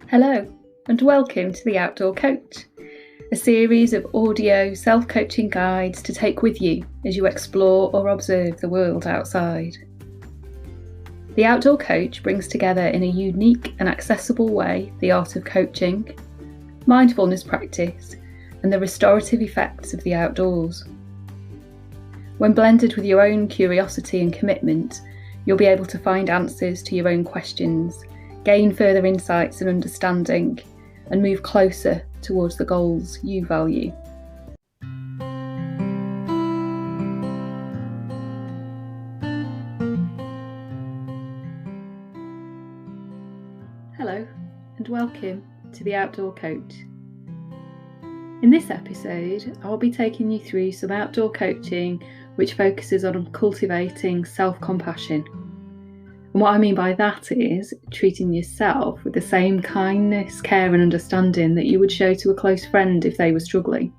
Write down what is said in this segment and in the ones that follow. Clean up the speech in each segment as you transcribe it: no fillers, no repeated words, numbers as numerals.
Hello and welcome to The Outdoor Coach, a series of audio self-coaching guides to take with you as you explore or observe the world outside. The Outdoor Coach brings together in a unique and accessible way the art of coaching, mindfulness practice, and the restorative effects of the outdoors. When blended with your own curiosity and commitment, you'll be able to find answers to your own questions, gain further insights and understanding, and move closer towards the goals you value. Hello and welcome to The Outdoor Coach. In this episode, I'll be taking you through some outdoor coaching which focuses on cultivating self-compassion. And what I mean by that is treating yourself with the same kindness, care and understanding that you would show to a close friend if they were struggling.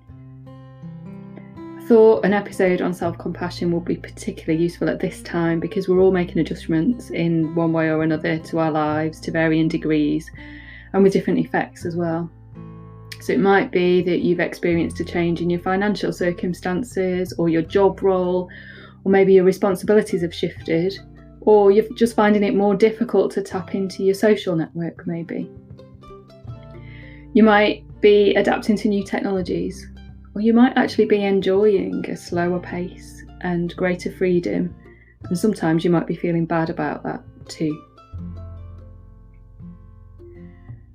I thought an episode on self-compassion would be particularly useful at this time because we're all making adjustments in one way or another to our lives to varying degrees and with different effects as well. So it might be that you've experienced a change in your financial circumstances or your job role, or maybe your responsibilities have shifted, or you're just finding it more difficult to tap into your social network maybe. You might be adapting to new technologies, or you might actually be enjoying a slower pace and greater freedom, and sometimes you might be feeling bad about that too.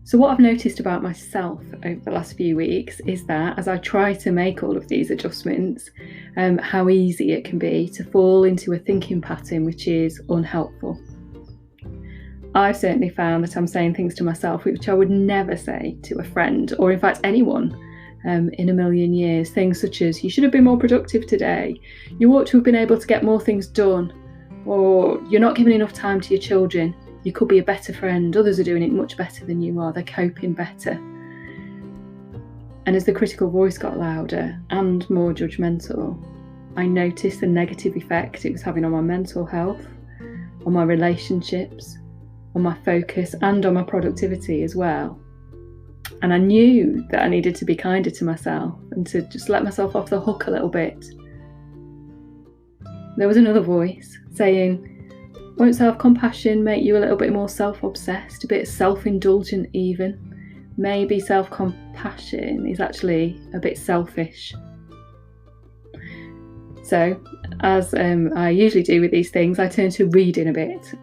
So what I've noticed about myself over the last few weeks is that as I try to make all of these adjustments, how easy it can be to fall into a thinking pattern which is unhelpful. I've certainly found that I'm saying things to myself which I would never say to a friend or in fact anyone in a million years. Things such as, you should have been more productive today, you ought to have been able to get more things done, or you're not giving enough time to your children. You could be a better friend, others are doing it much better than you are, they're coping better. And as the critical voice got louder and more judgmental, I noticed the negative effect it was having on my mental health, on my relationships, on my focus and on my productivity as well. And I knew that I needed to be kinder to myself and to just let myself off the hook a little bit. There was another voice saying, won't self-compassion make you a little bit more self-obsessed, a bit self-indulgent even? Maybe self-compassion is actually a bit selfish. So, as I usually do with these things, I turn to reading a bit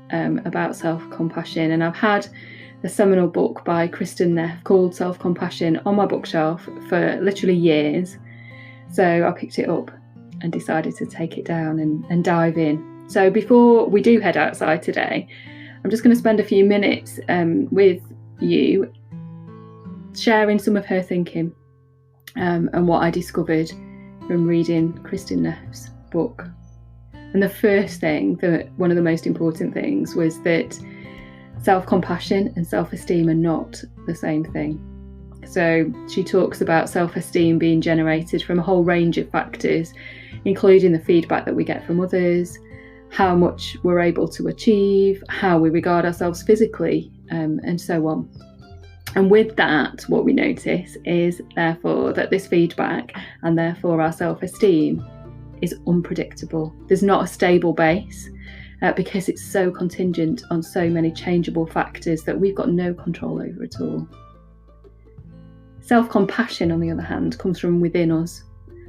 about self-compassion, and I've had a seminal book by Kristen Neff called Self-Compassion on my bookshelf for literally years. So I picked it up and decided to take it down and dive in. So before we do head outside today, I'm just going to spend a few minutes with you sharing some of her thinking and what I discovered from reading Kristen Neff's book. And the first thing, one of the most important things, was that self-compassion and self-esteem are not the same thing. So she talks about self-esteem being generated from a whole range of factors, including the feedback that we get from others, how much we're able to achieve, how we regard ourselves physically, and so on. And with that, what we notice is therefore that this feedback and therefore our self-esteem is unpredictable. There's not a stable base because it's so contingent on so many changeable factors that we've got no control over at all. Self-compassion, on the other hand, comes from within us,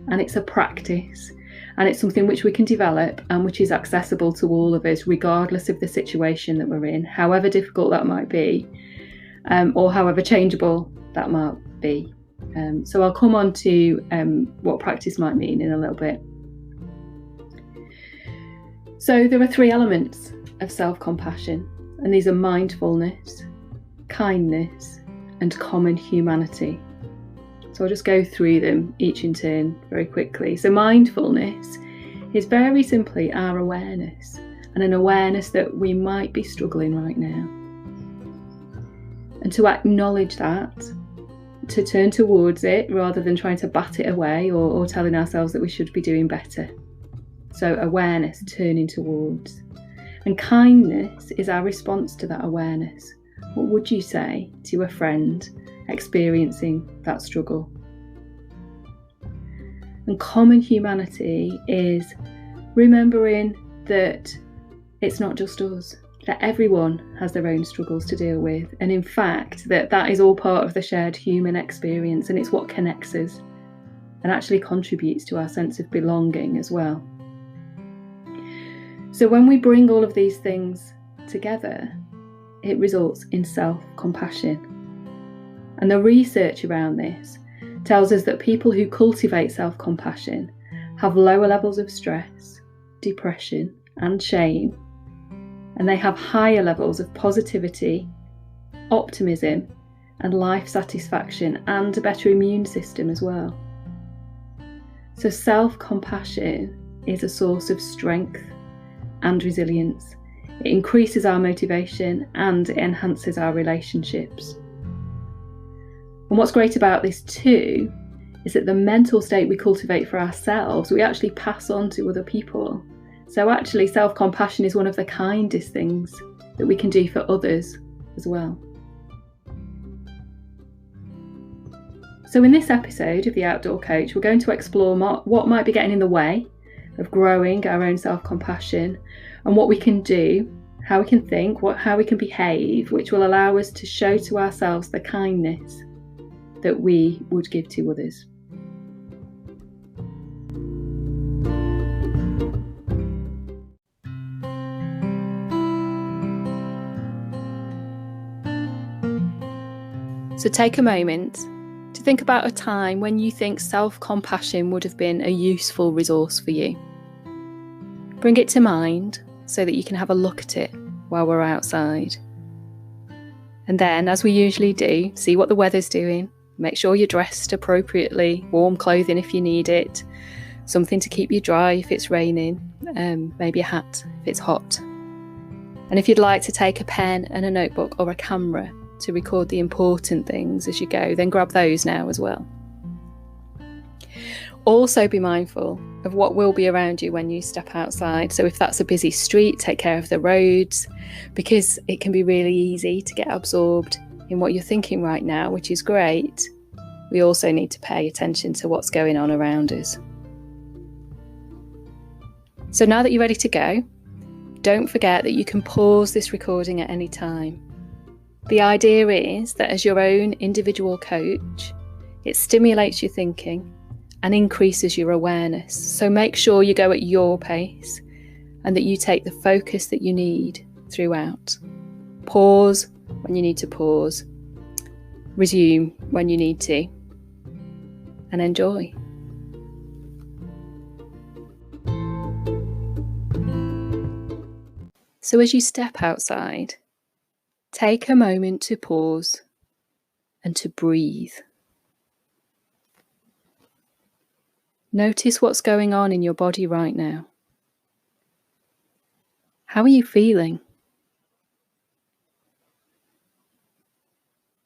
and it's a practice. And it's something which we can develop and which is accessible to all of us, regardless of the situation that we're in, however difficult that might be, or however changeable that might be. So I'll come on to what practice might mean in a little bit. So there are three elements of self-compassion, and these are mindfulness, kindness, and common humanity. So I'll just go through them each in turn very quickly. So mindfulness is very simply our awareness, and an awareness that we might be struggling right now. And to acknowledge that, to turn towards it rather than trying to bat it away or telling ourselves that we should be doing better. So awareness, turning towards. And kindness is our response to that awareness. What would you say to a friend experiencing that struggle? And common humanity is remembering that it's not just us, that everyone has their own struggles to deal with. And in fact, that is all part of the shared human experience, and it's what connects us and actually contributes to our sense of belonging as well. So when we bring all of these things together, it results in self-compassion. And the research around this tells us that people who cultivate self-compassion have lower levels of stress, depression, and shame, and they have higher levels of positivity, optimism, and life satisfaction, and a better immune system as well. So self-compassion is a source of strength and resilience. It increases our motivation and it enhances our relationships. And what's great about this too is that the mental state we cultivate for ourselves, we actually pass on to other people. So actually self-compassion is one of the kindest things that we can do for others as well. So in this episode of The Outdoor Coach, we're going to explore what might be getting in the way of growing our own self-compassion and what we can do, how we can think, how we can behave, which will allow us to show to ourselves the kindness that we would give to others. So take a moment to think about a time when you think self-compassion would have been a useful resource for you. Bring it to mind so that you can have a look at it while we're outside. And then, as we usually do, see what the weather's doing. Make sure you're dressed appropriately, warm clothing if you need it, something to keep you dry if it's raining, maybe a hat if it's hot. And if you'd like to take a pen and a notebook or a camera to record the important things as you go, then grab those now as well. Also be mindful of what will be around you when you step outside. So if that's a busy street, take care of the roads, because it can be really easy to get absorbed in what you're thinking right now, which is great. We also need to pay attention to what's going on around us. So now that you're ready to go, don't forget that you can pause this recording at any time. The idea is that as your own individual coach, it stimulates your thinking and increases your awareness. So make sure you go at your pace and that you take the focus that you need throughout. Pause when you need to pause, resume when you need to, and enjoy. So as you step outside, take a moment to pause and to breathe. Notice what's going on in your body right now. How are you feeling?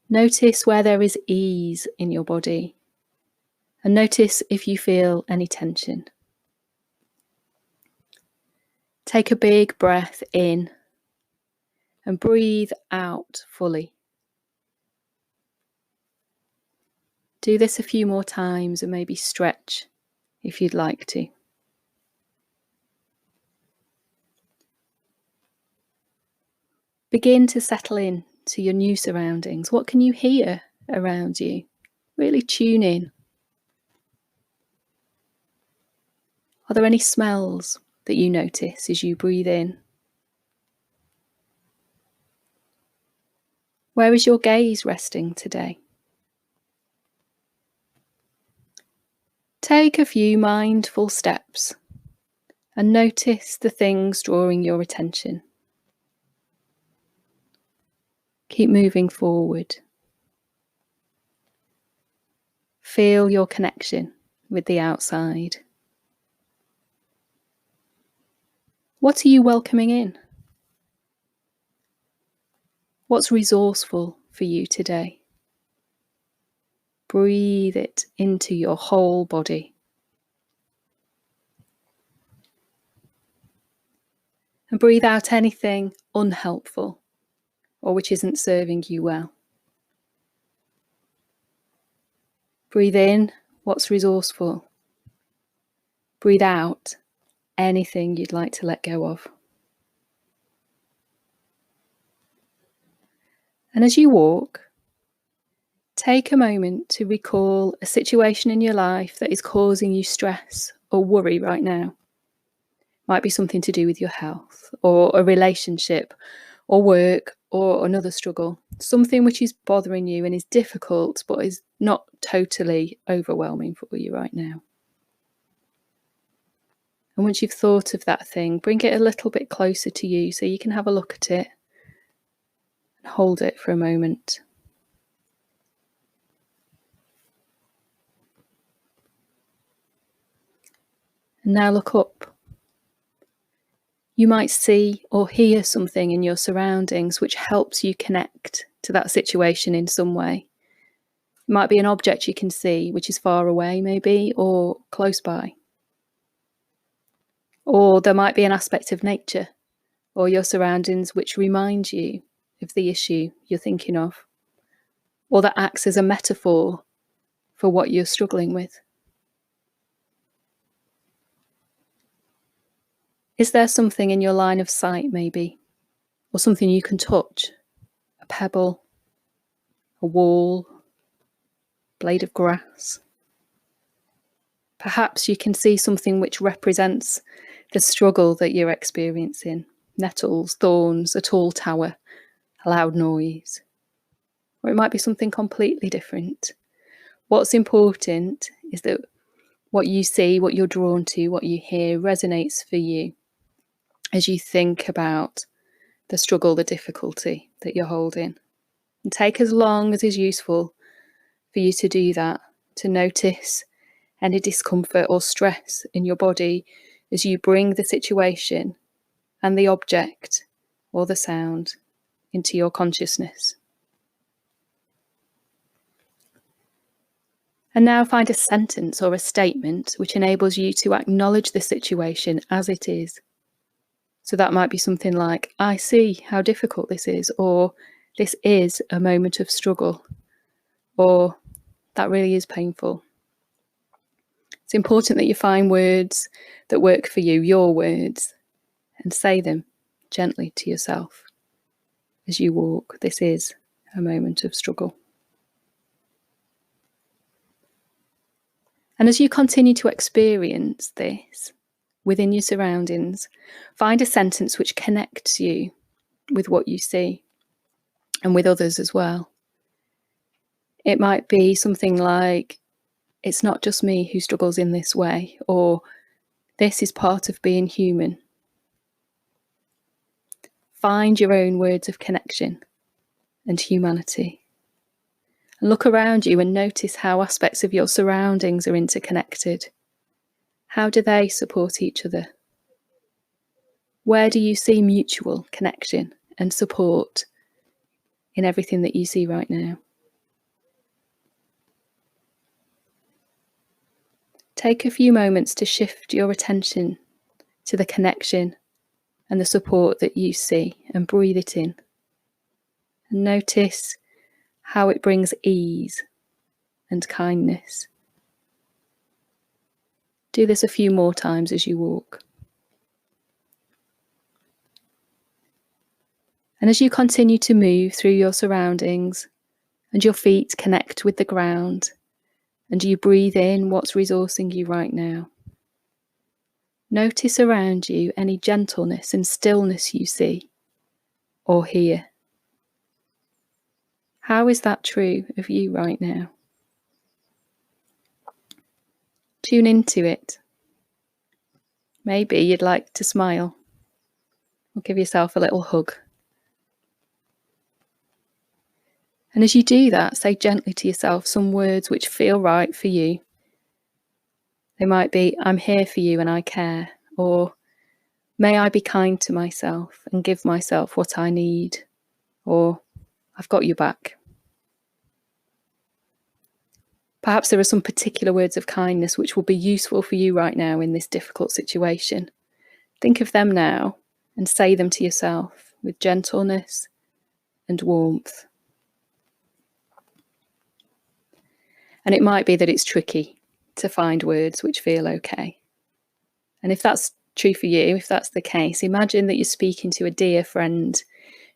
Notice where there is ease in your body, and notice if you feel any tension. Take a big breath in and breathe out fully. Do this a few more times and maybe stretch if you'd like to. Begin to settle in to your new surroundings. What can you hear around you? Really tune in. Are there any smells that you notice as you breathe in? Where is your gaze resting today? Take a few mindful steps and notice the things drawing your attention. Keep moving forward. Feel your connection with the outside. What are you welcoming in? What's resourceful for you today? Breathe it into your whole body. And breathe out anything unhelpful or which isn't serving you well. Breathe in what's resourceful. Breathe out anything you'd like to let go of. And as you walk, take a moment to recall a situation in your life that is causing you stress or worry right now. Might be something to do with your health, or a relationship, or work, or another struggle. Something which is bothering you and is difficult, but is not totally overwhelming for you right now. And once you've thought of that thing, bring it a little bit closer to you so you can have a look at it and hold it for a moment. And now look up. You might see or hear something in your surroundings which helps you connect to that situation in some way. It might be an object you can see which is far away maybe, or close by. Or there might be an aspect of nature or your surroundings which remind you of the issue you're thinking of, or that acts as a metaphor for what you're struggling with. Is there something in your line of sight maybe, or something you can touch? A pebble, a wall, blade of grass? Perhaps you can see something which represents the struggle that you're experiencing. Nettles, thorns, a tall tower, a loud noise. Or it might be something completely different. What's important is that what you see, what you're drawn to, what you hear resonates for you as you think about the struggle, the difficulty that you're holding. And take as long as is useful for you to do that, to notice any discomfort or stress in your body as you bring the situation and the object or the sound into your consciousness. And now find a sentence or a statement which enables you to acknowledge the situation as it is. So that might be something like, I see how difficult this is, or this is a moment of struggle, or that really is painful. It's important that you find words that work for you, your words, and say them gently to yourself as you walk. This is a moment of struggle. And as you continue to experience this within your surroundings, find a sentence which connects you with what you see and with others as well. It might be something like, it's not just me who struggles in this way, or this is part of being human. Find your own words of connection and humanity. Look around you and notice how aspects of your surroundings are interconnected. How do they support each other? Where do you see mutual connection and support in everything that you see right now? Take a few moments to shift your attention to the connection and the support that you see, and breathe it in. And notice how it brings ease and kindness. Do this a few more times as you walk. And as you continue to move through your surroundings and your feet connect with the ground, and you breathe in what's resourcing you right now, notice around you any gentleness and stillness you see or hear. How is that true of you right now? Tune into it. Maybe you'd like to smile or give yourself a little hug. And as you do that, say gently to yourself some words which feel right for you. They might be, I'm here for you and I care, or may I be kind to myself and give myself what I need, or I've got your back. Perhaps there are some particular words of kindness which will be useful for you right now in this difficult situation. Think of them now and say them to yourself with gentleness and warmth. And it might be that it's tricky to find words which feel okay. And if that's true for you, if that's the case, imagine that you're speaking to a dear friend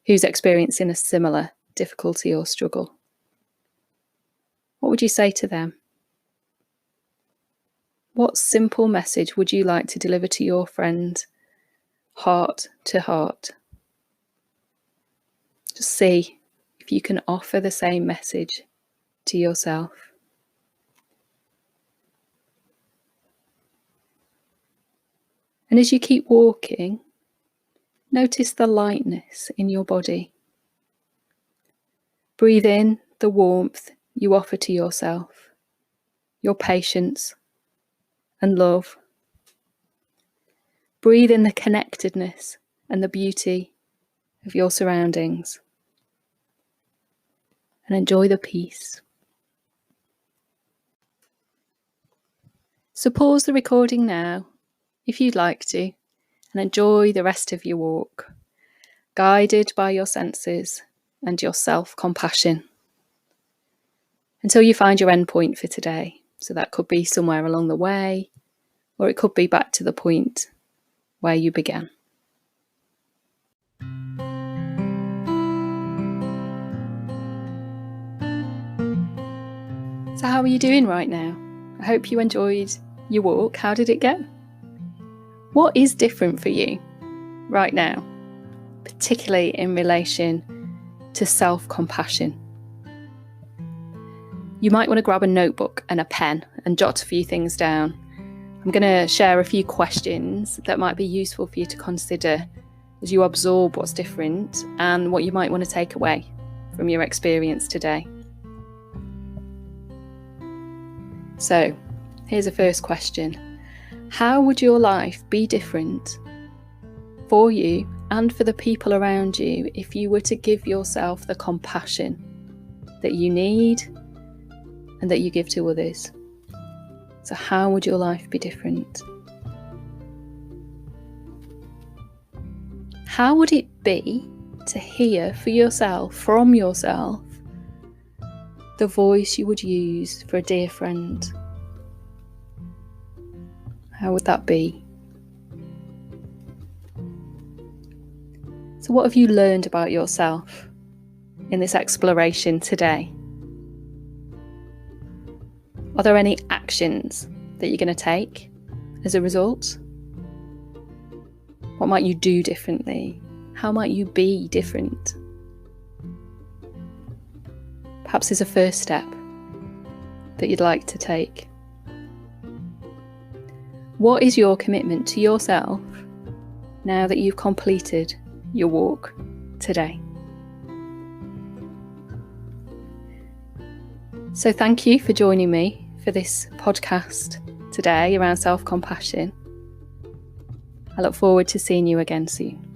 who's experiencing a similar difficulty or struggle. What would you say to them? What simple message would you like to deliver to your friend, heart to heart? Just see if you can offer the same message to yourself. And as you keep walking, notice the lightness in your body. Breathe in the warmth you offer to yourself, your patience and love. Breathe in the connectedness and the beauty of your surroundings. And enjoy the peace. So pause the recording now, if you'd like to, and enjoy the rest of your walk, guided by your senses and your self-compassion, until you find your end point for today. So that could be somewhere along the way, or it could be back to the point where you began. So how are you doing right now? I hope you enjoyed your walk. How did it go? What is different for you right now, particularly in relation to self-compassion? You might want to grab a notebook and a pen and jot a few things down. I'm going to share a few questions that might be useful for you to consider as you absorb what's different and what you might want to take away from your experience today. So, here's a first question. How would your life be different for you and for the people around you if you were to give yourself the compassion that you need and that you give to others? So how would your life be different? How would it be to hear for yourself, from yourself, the voice you would use for a dear friend? How would that be? So what have you learned about yourself in this exploration today? Are there any actions that you're going to take as a result? What might you do differently? How might you be different? Perhaps there's a first step that you'd like to take. What is your commitment to yourself now that you've completed your walk today? So thank you for joining me for this podcast today around self-compassion. I look forward to seeing you again soon.